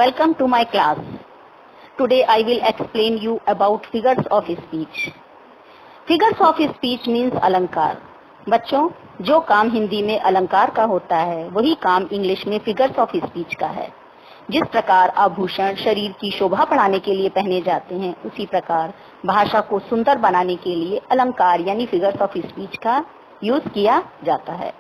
Welcome to my class. Today I will explain you about figures of speech. Figures of speech means अलंकार. बच्चों, जो काम हिंदी में अलंकार का होता है वही काम इंग्लिश में फिगर्स ऑफ स्पीच का है. जिस प्रकार आभूषण शरीर की शोभा बढ़ाने के लिए पहने जाते हैं, उसी प्रकार भाषा को सुंदर बनाने के लिए अलंकार यानी फिगर्स ऑफ स्पीच का यूज किया जाता है.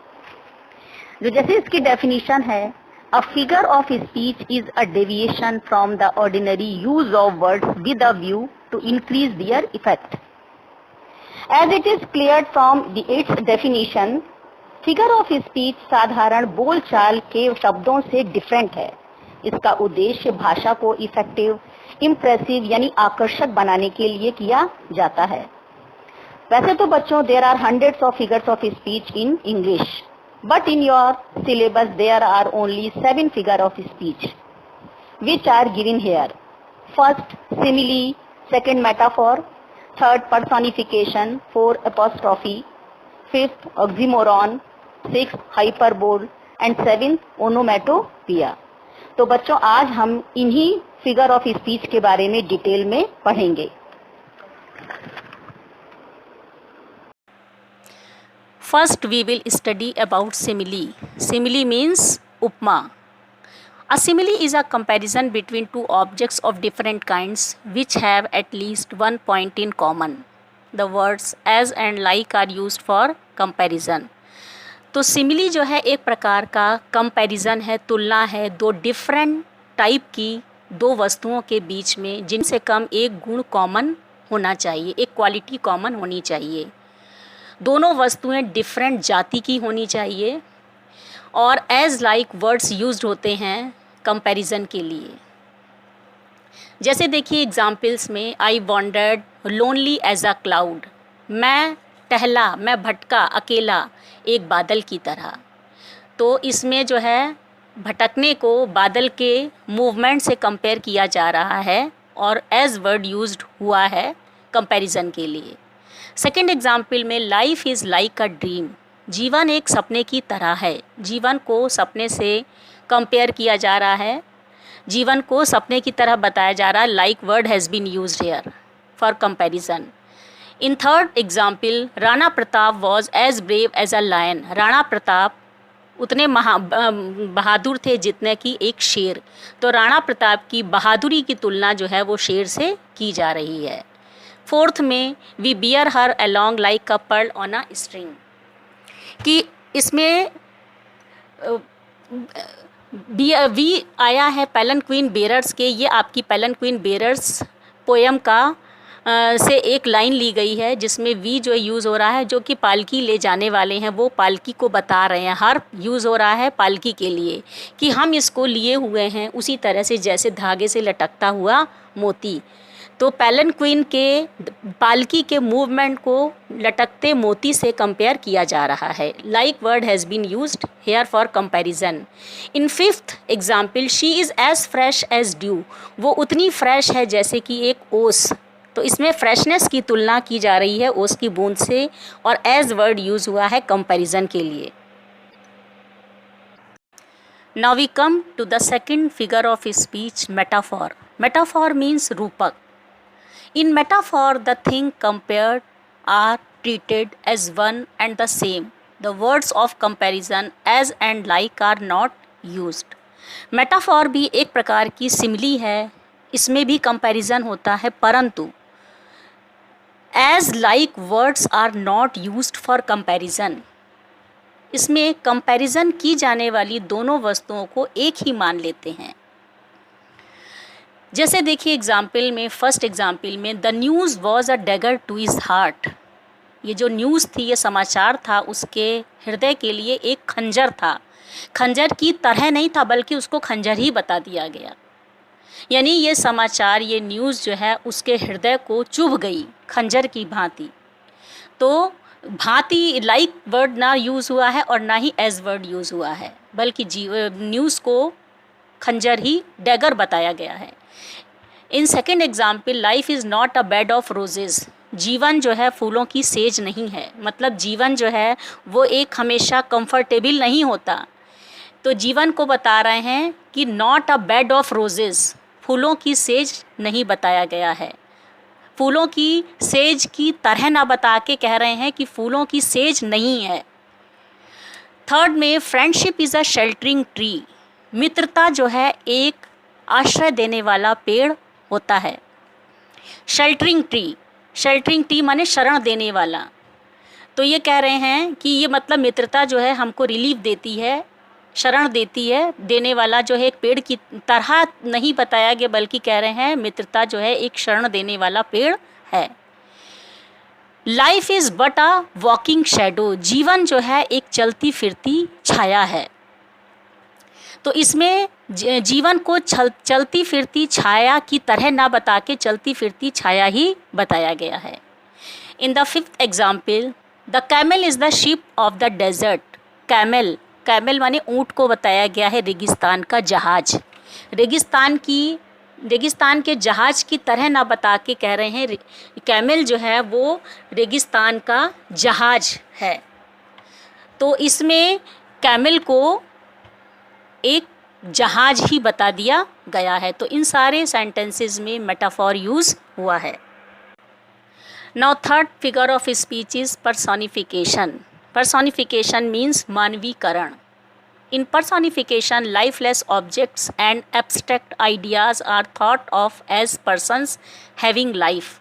जो जैसे इसकी डेफिनेशन है, a figure of speech is a deviation from the ordinary use of words with a view to increase their effect. As it is clear from its definition, figure of speech साधारण बोलचाल के शब्दों से different है. इसका उद्देश्य भाषा को इफेक्टिव, इम्प्रेसिव यानी आकर्षक बनाने के लिए किया जाता है. वैसे तो बच्चों, there are hundreds of figures of speech in English. But in your syllabus there are only 7 figures of speech which are given here. First, simile. Second, metaphor. Third, personification. Fourth, apostrophe. Fifth, oxymoron. Sixth, hyperbole. And seventh, onomatopoeia. तो बच्चों, आज हम इन्हीं figure of speech के बारे में detail में पढ़ेंगे. First, we will study about simile. Simile means upma. A simile is a comparison between two objects of different kinds which have at least one point in common. The words as and like are used for comparison. तो simile जो है एक प्रकार का comparison है, तुलना है दो different टाइप की दो वस्तुओं के बीच में जिनसे कम एक गुण कॉमन होना चाहिए, एक क्वालिटी कॉमन होनी चाहिए. दोनों वस्तुएं डिफरेंट जाति की होनी चाहिए और एज लाइक वर्ड्स यूज्ड होते हैं कंपैरिजन के लिए. जैसे देखिए एग्जाम्पल्स में, I wandered lonely as a cloud. मैं टहला, मैं भटका अकेला एक बादल की तरह. तो इसमें जो है भटकने को बादल के मूवमेंट से कंपेयर किया जा रहा है और एज वर्ड यूज्ड हुआ है कंपैरिजन के लिए. सेकेंड एग्जाम्पल में, life is like a dream. जीवन एक सपने की तरह है. जीवन को सपने से कंपेयर किया जा रहा है, जीवन को सपने की तरह बताया जा रहा है. Like word has been used here for comparison. In third example, Rana Pratap was as brave as a lion. Rana Pratap उतने बहादुर थे जितने कि एक शेर. तो राणा प्रताप की बहादुरी की तुलना जो है वो शेर से की जा रही है. फोर्थ में, we bear her along like a pearl on a string. कि इसमें वी आया है पैलन क्वीन बेरर्स के. ये आपकी पैलन क्वीन बेरर्स पोएम का से एक लाइन ली गई है जिसमें वी जो यूज़ हो रहा है, जो कि पालकी ले जाने वाले हैं वो पालकी को बता रहे हैं. हर यूज़ हो रहा है पालकी के लिए कि हम इसको लिए हुए हैं उसी तरह से जैसे धागे से लटकता हुआ मोती. तो पैलन क्वीन के पालकी के मूवमेंट को लटकते मोती से कंपेयर किया जा रहा है. Like word has been used here for comparison. In fifth example, she is as fresh as dew. वो उतनी फ्रेश है जैसे कि एक ओस. तो इसमें फ्रेशनेस की तुलना की जा रही है ओस की बूंद से और एज वर्ड यूज़ हुआ है कंपैरिजन के लिए. Now we come to the second figure of speech, metaphor. Metaphor means रूपक. In metaphor, the thing compared are treated as one and the same. The words of comparison as and like are not used. Metaphor भी एक प्रकार की simile है. इसमें भी comparison होता है, परंतु as like words are not used for comparison. इसमें comparison की जाने वाली दोनों वस्तुओं को एक ही मान लेते हैं. जैसे देखिए एग्जाम्पल में, फर्स्ट एग्जाम्पल में, the news was a dagger to his heart. ये जो न्यूज़ थी, ये समाचार था, उसके हृदय के लिए एक खंजर था. खंजर की तरह नहीं था बल्कि उसको खंजर ही बता दिया गया. यानी ये समाचार, ये न्यूज़ जो है उसके हृदय को चुभ गई खंजर की भांति. तो भांति लाइक वर्ड ना यूज़ हुआ है और ना ही एज वर्ड यूज़ हुआ है, बल्कि न्यूज़ को खंजर ही डैगर बताया गया है. In second example, life is not a bed of roses. जीवन जो है फूलों की सेज नहीं है. मतलब जीवन जो है वो एक हमेशा कंफर्टेबल नहीं होता. तो जीवन को बता रहे हैं कि not a bed of roses, फूलों की सेज नहीं बताया गया है, फूलों की सेज की तरह ना बता के कह रहे हैं कि फूलों की सेज नहीं है। थर्ड में friendship is a sheltering tree, मित्रता जो है एक आश्रय देने वाला पेड़ होता है। शेल्टरिंग ट्री माने शरण देने वाला। तो ये कह रहे हैं कि ये मतलब मित्रता जो है हमको रिलीफ देती है, शरण देती है, देने वाला जो है एक पेड़ की तरह नहीं बताया गया, बल्कि कह रहे हैं मित्रता जो है एक शरण देने वाला पेड़ है। Life is but a walking shadow, जीवन जो है एक चलती फिरती छाया है। तो इसमें जीवन को चलती फिरती छाया की तरह ना बता के चलती फिरती छाया ही बताया गया है। In the fifth example, the camel is the ship of the desert. Camel माने ऊँट को बताया गया है रेगिस्तान का जहाज। रेगिस्तान के जहाज की तरह ना बता के कह रहे हैं कैमल जो है वो रेगिस्तान का जहाज है। तो इसमें कैमल को एक जहाज ही बता दिया गया है। तो इन सारे सेंटेंसेस में मेटाफॉर यूज़ हुआ है। Now third figure of speech is personification. Personification means मानवीकरण। In personification, lifeless objects and abstract ideas are thought of as persons having life.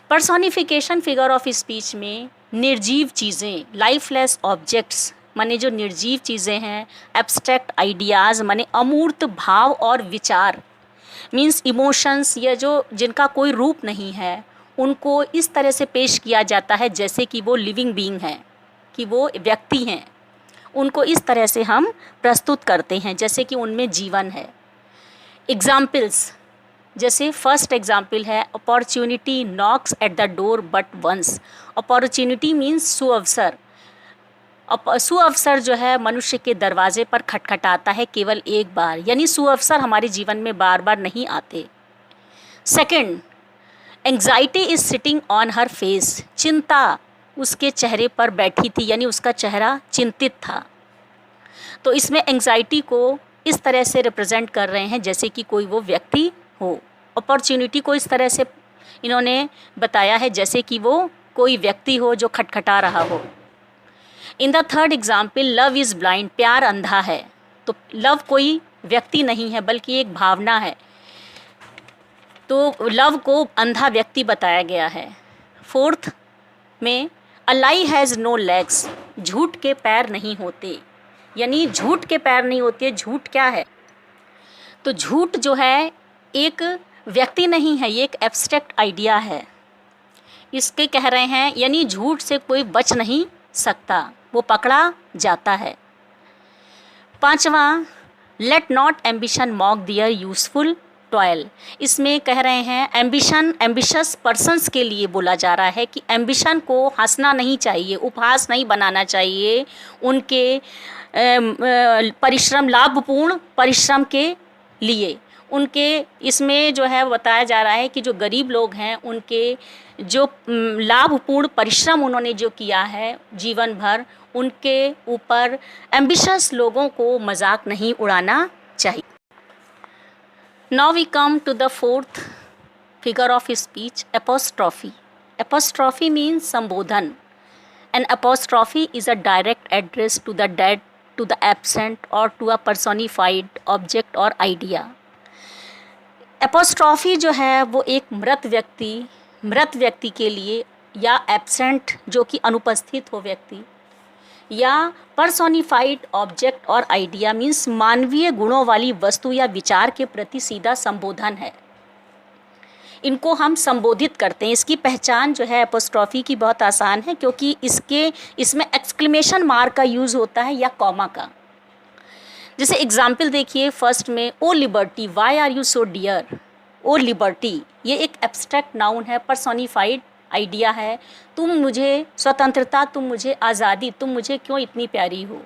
Personification figure of speech में निर्जीव चीज़ें, lifeless objects माने जो निर्जीव चीज़ें हैं, abstract ideas माने अमूर्त भाव और विचार, मीन्स इमोशंस, या जो जिनका कोई रूप नहीं है, उनको इस तरह से पेश किया जाता है जैसे कि वो लिविंग बीइंग हैं, कि वो व्यक्ति हैं। उनको इस तरह से हम प्रस्तुत करते हैं जैसे कि उनमें जीवन है। एग्जाम्पल्स, जैसे फर्स्ट एग्जाम्पल है opportunity knocks at the door but once. Opportunity means सुअवसर। सुअवसर जो है मनुष्य के दरवाजे पर खटखटाता है केवल एक बार, यानी सुअवसर हमारे जीवन में बार बार नहीं आते। Second, anxiety is sitting on her face. चिंता उसके चेहरे पर बैठी थी, यानी उसका चेहरा चिंतित था। तो इसमें एंग्जाइटी को इस तरह से रिप्रेजेंट कर रहे हैं जैसे कि कोई वो व्यक्ति हो। अपॉर्चुनिटी को इस तरह से इन्होंने बताया है जैसे कि वो कोई व्यक्ति हो जो खटखटा रहा हो। In the third example, love is blind, प्यार अंधा है। तो लव कोई व्यक्ति नहीं है बल्कि एक भावना है, तो लव को अंधा व्यक्ति बताया गया है। फोर्थ में अ लाई हैज़ नो लेग्स, झूठ के पैर नहीं होते, यानी झूठ के पैर नहीं होते। झूठ क्या है? तो झूठ जो है एक व्यक्ति नहीं है, ये एक एब्स्ट्रैक्ट आइडिया है। इसके कह रहे हैं यानी झूठ से कोई बच नहीं सकता, वो पकड़ा जाता है। पांचवा, let not ambition mock their useful toil. इसमें कह रहे हैं एम्बिशस पर्सन्स के लिए बोला जा रहा है कि एम्बिशन को हंसना नहीं चाहिए, उपहास नहीं बनाना चाहिए उनके लाभपूर्ण परिश्रम के लिए। उनके इसमें जो है बताया जा रहा है कि जो गरीब लोग हैं उनके जो लाभपूर्ण परिश्रम उन्होंने जो किया है जीवन भर, उनके ऊपर एम्बिशस लोगों को मजाक नहीं उड़ाना चाहिए। Now we come to the fourth figure of speech, apostrophe. Apostrophe means संबोधन. An apostrophe is a direct address to the dead, to the absent or to a personified object or idea. Apostrophe जो है वो एक मृत व्यक्ति के लिए, या एब्सेंट जो कि अनुपस्थित हो व्यक्ति, या पर्सोनिफाइड ऑब्जेक्ट और आइडिया मीन्स मानवीय गुणों वाली वस्तु या विचार के प्रति सीधा संबोधन है। इनको हम संबोधित करते हैं। इसकी पहचान जो है एपोस्ट्रॉफी की बहुत आसान है, क्योंकि इसमें एक्सक्लेमेशन मार्क का यूज़ होता है या कॉमा का। जैसे एग्जाम्पल देखिए, फर्स्ट में O liberty why are you so dear. O liberty ये एक एब्स्ट्रैक्ट नाउन है, पर्सोनिफाइड आइडिया है। तुम मुझे स्वतंत्रता, तुम मुझे आज़ादी, तुम मुझे क्यों इतनी प्यारी हो।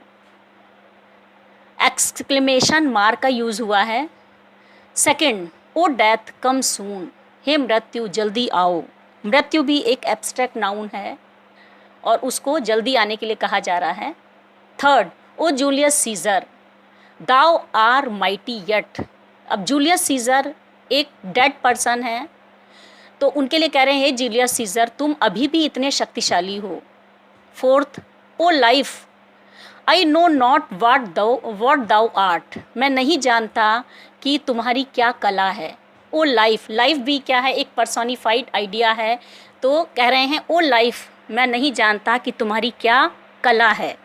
एक्सक्लेमेशन मार्क का यूज़ हुआ है। सेकंड, ओ डेथ कम सून, हे मृत्यु जल्दी आओ। मृत्यु भी एक एब्स्ट्रैक्ट नाउन है और उसको जल्दी आने के लिए कहा जा रहा है। Third, O Julius Caesar, thou art mighty yet. अब जूलियस सीजर एक डेड पर्सन है, तो उनके लिए कह रहे हैं जूलियस सीजर तुम अभी भी इतने शक्तिशाली हो। Fourth, O life I know not what thou art. मैं नहीं जानता कि तुम्हारी क्या कला है। ओ लाइफ, लाइफ भी क्या है, एक पर्सोनिफाइड आइडिया है, तो कह रहे हैं ओ लाइफ मैं नहीं जानता कि तुम्हारी क्या कला है।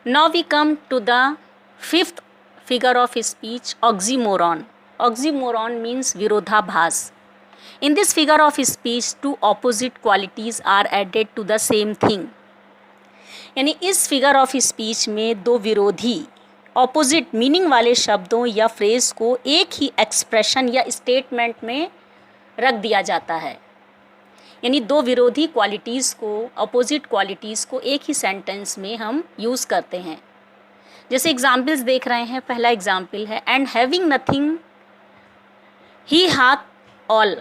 Now we come to the fifth figure of speech, oxymoron. Oxymoron means विरोधाभास। In this figure of speech, two opposite qualities are added to the same thing. यानी इस फिगर ऑफ स्पीच में दो विरोधी ऑपोजिट मीनिंग वाले शब्दों या phrase को एक ही एक्सप्रेशन या स्टेटमेंट में रख दिया जाता है। यानी दो विरोधी क्वालिटीज़ को, ऑपोजिट क्वालिटीज़ को एक ही सेंटेंस में हम यूज़ करते हैं। जैसे एग्जाम्पल्स देख रहे हैं, पहला एग्जाम्पल है एंड हैविंग नथिंग ही हाथ ऑल।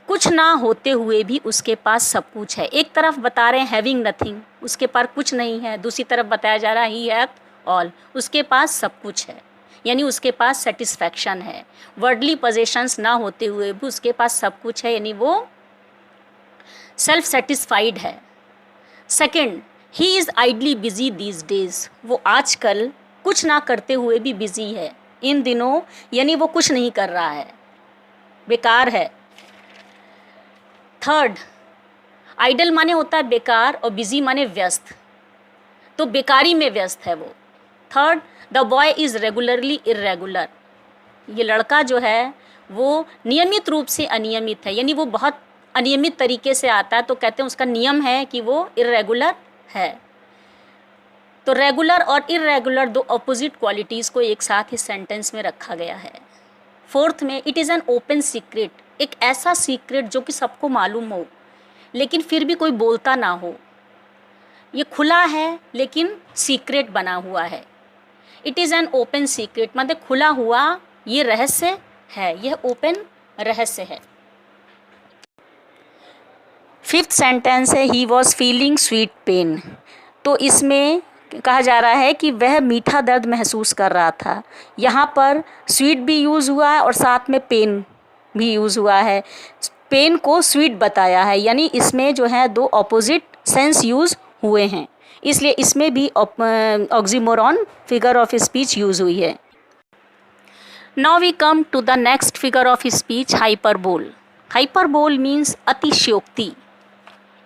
कुछ ना होते हुए भी उसके पास सब कुछ है। एक तरफ बता रहे हैं हैविंग नथिंग, उसके पास कुछ नहीं है, दूसरी तरफ बताया जा रहा है ही हैथ ऑल, उसके पास सब कुछ है, यानी उसके पास सेटिस्फैक्शन है। वर्डली पोजेशंस ना होते हुए भी उसके पास सब कुछ है, यानी वो सेल्फ सेटिस्फाइड है। Second, he is ideally busy these days. वो आजकल कुछ ना करते हुए भी बिजी है इन दिनों, यानी वो कुछ नहीं कर रहा है, बेकार है। थर्ड, आइडल माने होता है बेकार और बिजी माने व्यस्त, तो बेकारी में व्यस्त है वो। Third, the boy is regularly irregular. ये लड़का जो है वो नियमित रूप से अनियमित है, यानी वो बहुत अनियमित तरीके से आता है, तो कहते हैं उसका नियम है कि वो इरेगुलर है। तो रेगुलर और इरेगुलर दो अपोजिट क्वालिटीज़ को एक साथ इस सेंटेंस में रखा गया है। फोर्थ में, it is an open secret. एक ऐसा सीक्रेट जो कि सबको मालूम हो लेकिन फिर भी कोई बोलता ना हो। ये खुला है लेकिन सीक्रेट बना हुआ है। It is an open secret मतलब खुला हुआ ये रहस्य है, यह ओपन रहस्य है। फिफ्थ सेंटेंस है he was feeling sweet pain. तो इसमें कहा जा रहा है कि वह मीठा दर्द महसूस कर रहा था। यहाँ पर स्वीट भी यूज़ हुआ है और साथ में पेन भी यूज़ हुआ है। पेन को स्वीट बताया है, यानी इसमें जो है दो ऑपोजिट सेंस यूज़ हुए हैं, इसलिए इसमें भी oxymoron figure of speech use हुई है। Now we come to the next figure of speech, hyperbole. Hyperbole means अतिशयोक्ति।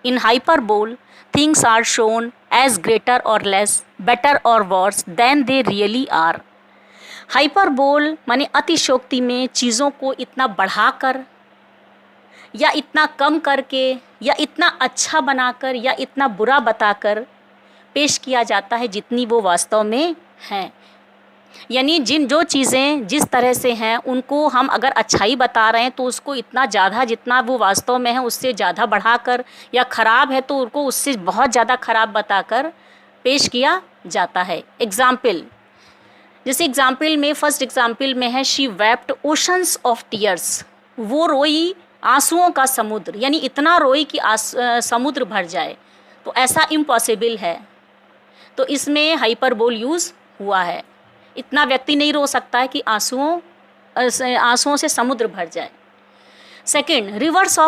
In hyperbole things are shown as greater or less, better or worse than they really are. Hyperbole माने अतिशयोक्ति में चीज़ों को इतना बढ़ाकर या इतना कम करके या इतना अच्छा बनाकर या इतना बुरा बताकर पेश किया जाता है जितनी वो वास्तव में हैं। यानी जो चीज़ें जिस तरह से हैं उनको हम अगर अच्छाई बता रहे हैं तो उसको इतना ज़्यादा जितना वो वास्तव में है उससे ज़्यादा बढ़ाकर, या ख़राब है तो उनको उससे बहुत ज़्यादा ख़राब बताकर पेश किया जाता है। एग्ज़ाम्पल, जैसे एग्ज़ाम्पल में फर्स्ट एग्ज़ाम्पल में है she wept oceans of tears. वो रोई आंसुओं का समुद्र, यानी इतना रोई कि समुद्र भर जाए, तो ऐसा इम्पॉसिबल है, तो इसमें हाइपरबोल यूज़ हुआ है। इतना व्यक्ति नहीं रो सकता है कि आंसुओं से समुद्र भर जाए। Second, reverse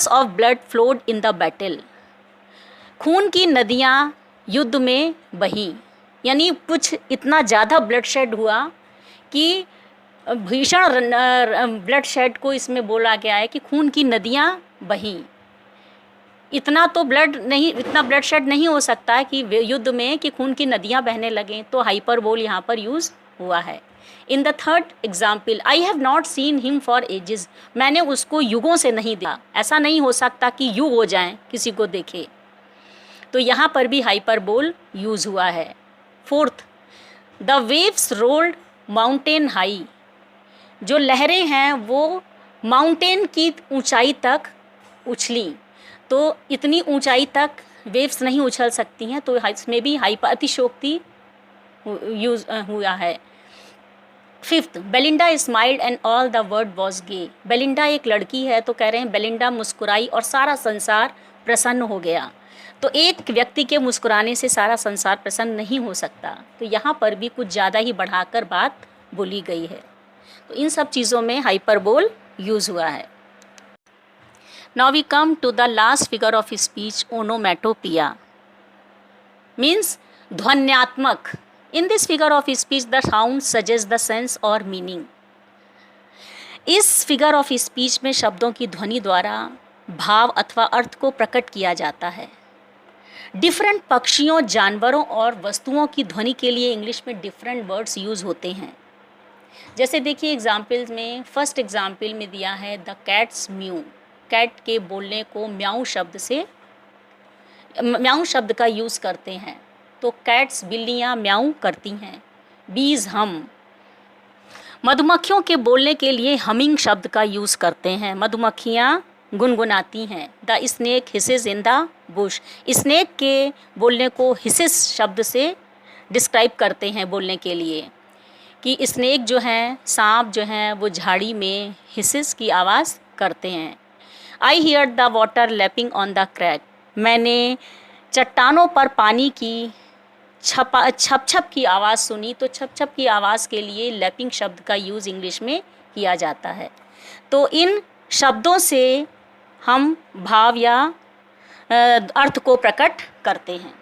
of blood flowed in the battle. खून की नदियाँ युद्ध में बहीं, यानी कुछ इतना ज़्यादा ब्लड शेड हुआ कि भीषण ब्लड शेड को इसमें बोला गया है कि खून की नदियाँ बहीं। इतना ब्लड शेड नहीं हो सकता है कि युद्ध में कि खून की नदियां बहने लगें, तो हाइपरबोल यहाँ पर यूज़ हुआ है। In the third example, I have not seen him for ages. मैंने उसको युगों से नहीं देखा। ऐसा नहीं हो सकता कि युग हो जाएं किसी को देखे, तो यहाँ पर भी हाइपरबोल यूज़ हुआ है। Fourth, the waves rolled mountain high. जो लहरें हैं वो माउंटेन की ऊंचाई तक उछली, तो इतनी ऊंचाई तक वेव्स नहीं उछल सकती हैं, तो इसमें भी अतिशयोक्ति यूज हुआ है। Fifth, Belinda smiled and all the world was gay. Belinda एक लड़की है, तो कह रहे हैं बेलिंडा मुस्कुराई और सारा संसार प्रसन्न हो गया। तो एक व्यक्ति के मुस्कुराने से सारा संसार प्रसन्न नहीं हो सकता, तो यहाँ पर भी कुछ ज़्यादा ही बढ़ाकर बात बोली गई है। तो इन सब चीज़ों में हाइपरबोल यूज़ हुआ है। Now we come to the last figure of speech, onomatopoeia means ध्वन्यात्मक। In this figure of speech the sound suggest the sense और मीनिंग। इस फिगर ऑफ स्पीच में शब्दों की ध्वनि द्वारा भाव अथवा अर्थ को प्रकट किया जाता है। डिफरेंट पक्षियों, जानवरों और वस्तुओं की ध्वनि के लिए इंग्लिश में डिफरेंट वर्ड्स यूज़ होते हैं। जैसे देखिए एग्जाम्पल्स में, फर्स्ट एग्जाम्पल में दिया है द कैट्स म्यू। कैट के बोलने को म्याऊ शब्द का यूज़ करते हैं। तो कैट्स, बिल्लियाँ म्याऊ करती हैं। बीज हम। मधुमक्खियों के बोलने के लिए हमिंग शब्द का यूज़ करते हैं। मधुमक्खियाँ गुनगुनाती हैं। The snake hisses in the Bush. Snake के बोलने को हिसेस शब्द से डिस्क्राइब करते हैं बोलने के लिए, कि स्नेक जो हैं, सांप जो हैं, वो झाड़ी में हिसेस की आवाज़ करते हैं। I hear the water lapping on the crack. मैंने चट्टानों पर पानी की छप छप की आवाज़ सुनी। तो छप छप की आवाज़ के लिए लैपिंग शब्द का यूज़ इंग्लिश में किया जाता है। तो इन शब्दों से हम भाव या अर्थ को प्रकट करते हैं।